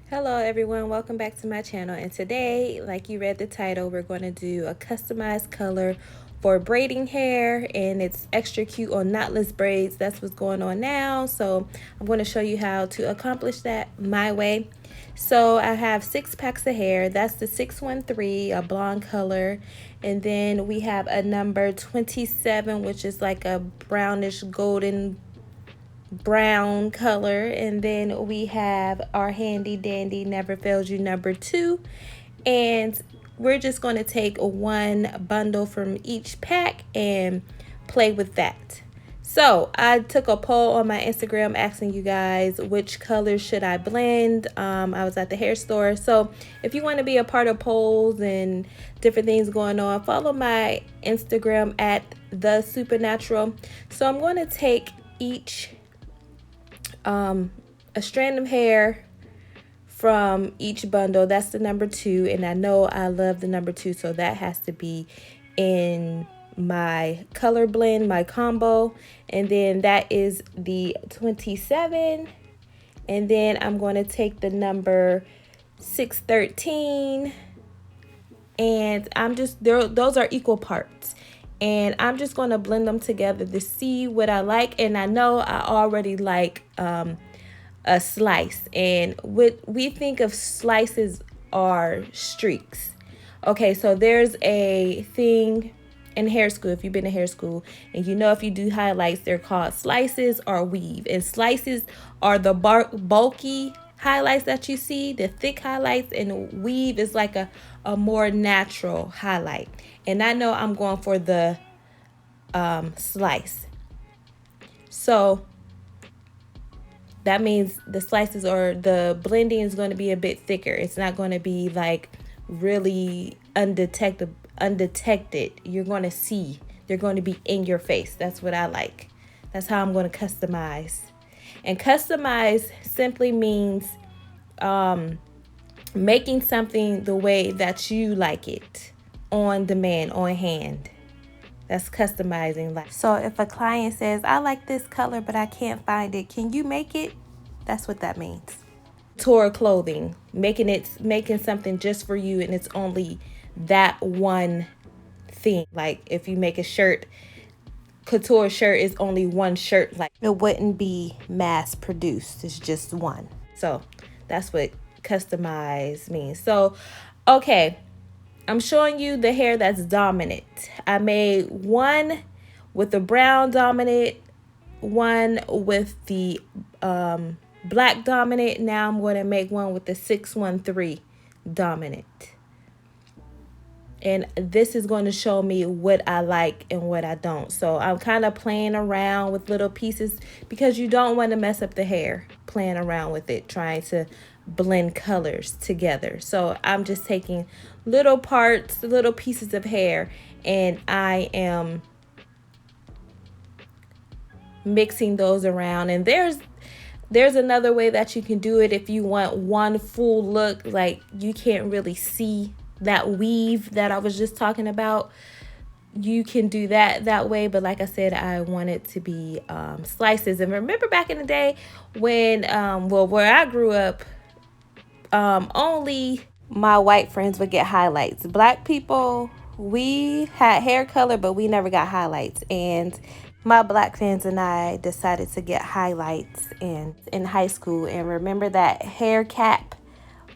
Hello everyone, welcome back to my channel, and today, like you read the title, we're going to do a customized color for braiding hair, and it's extra cute on knotless braids. That's what's going on now, so I'm going to show you how to accomplish that my way. So I have 6 packs of hair. That's the 613, a blonde color, and then we have a number 27, which is like a brownish golden brown color, and then we have our handy dandy never fails you number 2, and we're just going to take one bundle from each pack and play with that. So I took a poll on my Instagram asking you guys which colors should I blend. I was at the hair store, so if you want to be a part of polls and different things going on, follow my Instagram at the SupNatural. So I'm going to take each a strand of hair from each bundle. That's the number 2, and I know I love the number 2, so that has to be in my color blend, my combo. And then that is the 27, and then I'm going to take the number 613, and I'm just those are equal parts, and I'm just going to blend them together to see what I like. And I know I already like a slice, and what we think of slices are streaks. Okay, so there's a thing in hair school, if you've been to hair school, and you know, if you do highlights, they're called slices or weave. And slices are the bulky highlights that you see, the thick highlights, and weave is like a more natural highlight. And I know I'm going for the slice. So that means the slices or the blending is going to be a bit thicker. It's not going to be like really undetected. You're going to see, they're going to be in your face. That's what I like. That's how I'm going to customize. And customize simply means making something the way that you like it, on demand, on hand. That's customizing. So if a client says, I like this color, but I can't find it, can you make it? That's what that means. Couture clothing, making something just for you, and it's only that one thing. Like if you make a shirt, couture shirt is only one shirt. Like it wouldn't be mass produced. It's just one. So that's what customize means. So, okay. I'm showing you the hair that's dominant. I made one with the brown dominant, one with the black dominant. Now I'm going to make one with the 613 dominant. And this is going to show me what I like and what I don't. So I'm kind of playing around with little pieces because you don't want to mess up the hair playing around with it, trying to blend colors together. So I'm just taking little parts, little pieces of hair, and I am mixing those around. And there's another way that you can do it if you want one full look, like you can't really see that weave that I was just talking about. You can do that way, but like I said, I want it to be slices. And remember back in the day when where I grew up, only my white friends would get highlights. Black people, we had hair color, but we never got highlights. And my black friends and I decided to get highlights in high school. And remember that hair cap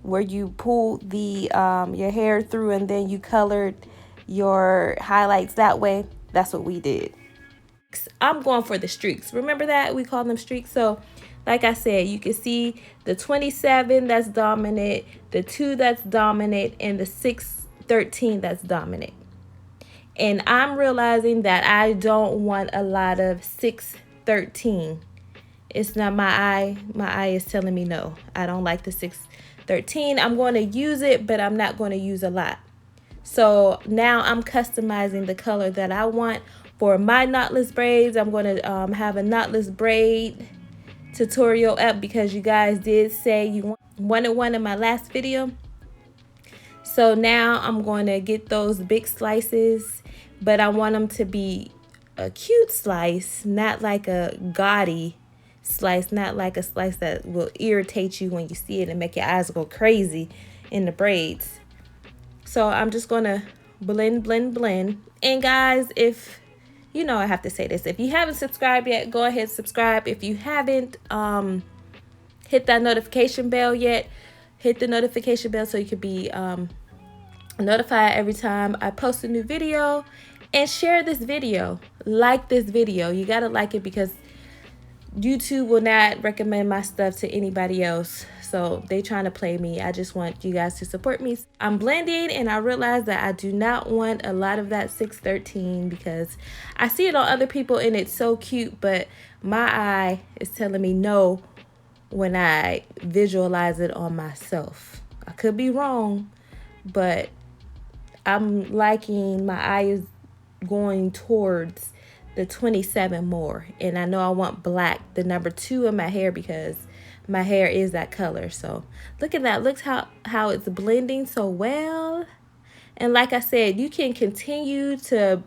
where you pulled the your hair through and then you colored your highlights that way? That's what we did. I'm going for the streaks. Remember that? We call them streaks. So like I said, you can see the 27 that's dominant, the 2 that's dominant, and the 613 that's dominant. And I'm realizing that I don't want a lot of 613. It's not my eye. My eye is telling me no. I don't like the 613. I'm going to use it, but I'm not going to use a lot. So now I'm customizing the color that I want for my knotless braids. I'm going to have a knotless braid tutorial up because you guys did say you wanted one in my last video. So now I'm going to get those big slices, but I want them to be a cute slice, not like a gaudy slice, not like a slice that will irritate you when you see it and make your eyes go crazy in the braids. So I'm just gonna blend, blend, blend. And guys, if you know, I have to say this, if you haven't subscribed yet, go ahead and subscribe. If you haven't hit that notification bell yet, hit the notification bell so you can be notified every time I post a new video. And share this video, like this video. You gotta like it because YouTube will not recommend my stuff to anybody else. So they trying to play me. I just want you guys to support me. I'm blending and I realize that I do not want a lot of that 613 because I see it on other people and it's so cute, but my eye is telling me no when I visualize it on myself. I could be wrong, but I'm liking my eye is going towards the 27 more, and I know I want black, the number 2 in my hair, because my hair is that color. So look at that. Look how it's blending so well. And like I said, you can continue to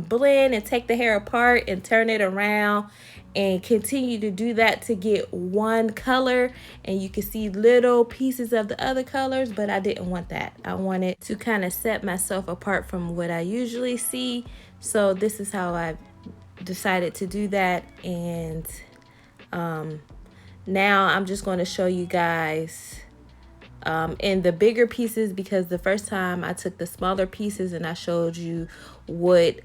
blend and take the hair apart and turn it around and continue to do that to get one color, and you can see little pieces of the other colors, but I didn't want that. I wanted to kind of set myself apart from what I usually see. So this is how I decided to do that. And now I'm just going to show you guys in the bigger pieces, because the first time I took the smaller pieces and I showed you what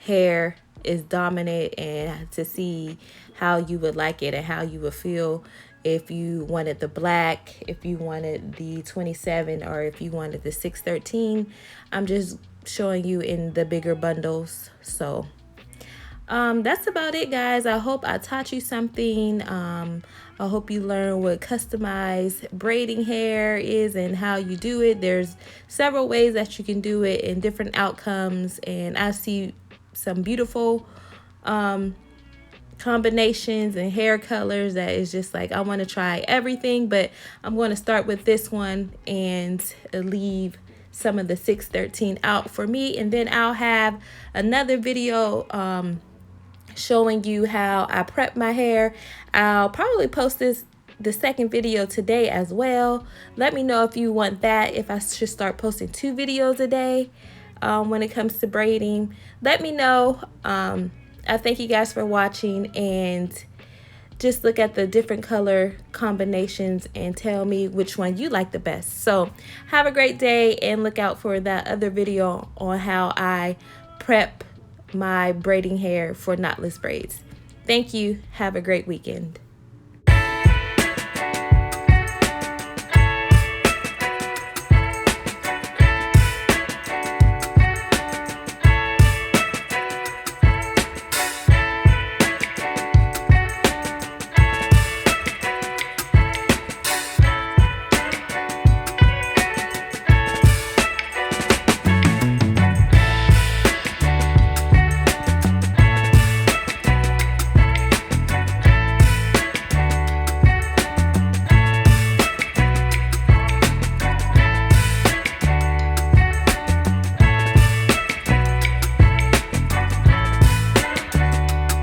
hair is dominant, and to see how you would like it and how you would feel if you wanted the black, if you wanted the 27, or if you wanted the 613. I'm just showing you in the bigger bundles. So that's about it, guys. I hope I taught you something. I hope you learn what customized braiding hair is and how you do it. There's several ways that you can do it and different outcomes, and I see some beautiful combinations and hair colors that is just like, I want to try everything, but I'm going to start with this one and leave some of the 613 out for me, and then I'll have another video showing you how I prep my hair. I'll probably post the second video today as well. Let me know if you want that, if I should start posting 2 videos a day when it comes to braiding. Let me know. I thank you guys for watching, and just look at the different color combinations and tell me which one you like the best. So have a great day, and look out for that other video on how I prep my braiding hair for knotless braids. Thank you. Have a great weekend.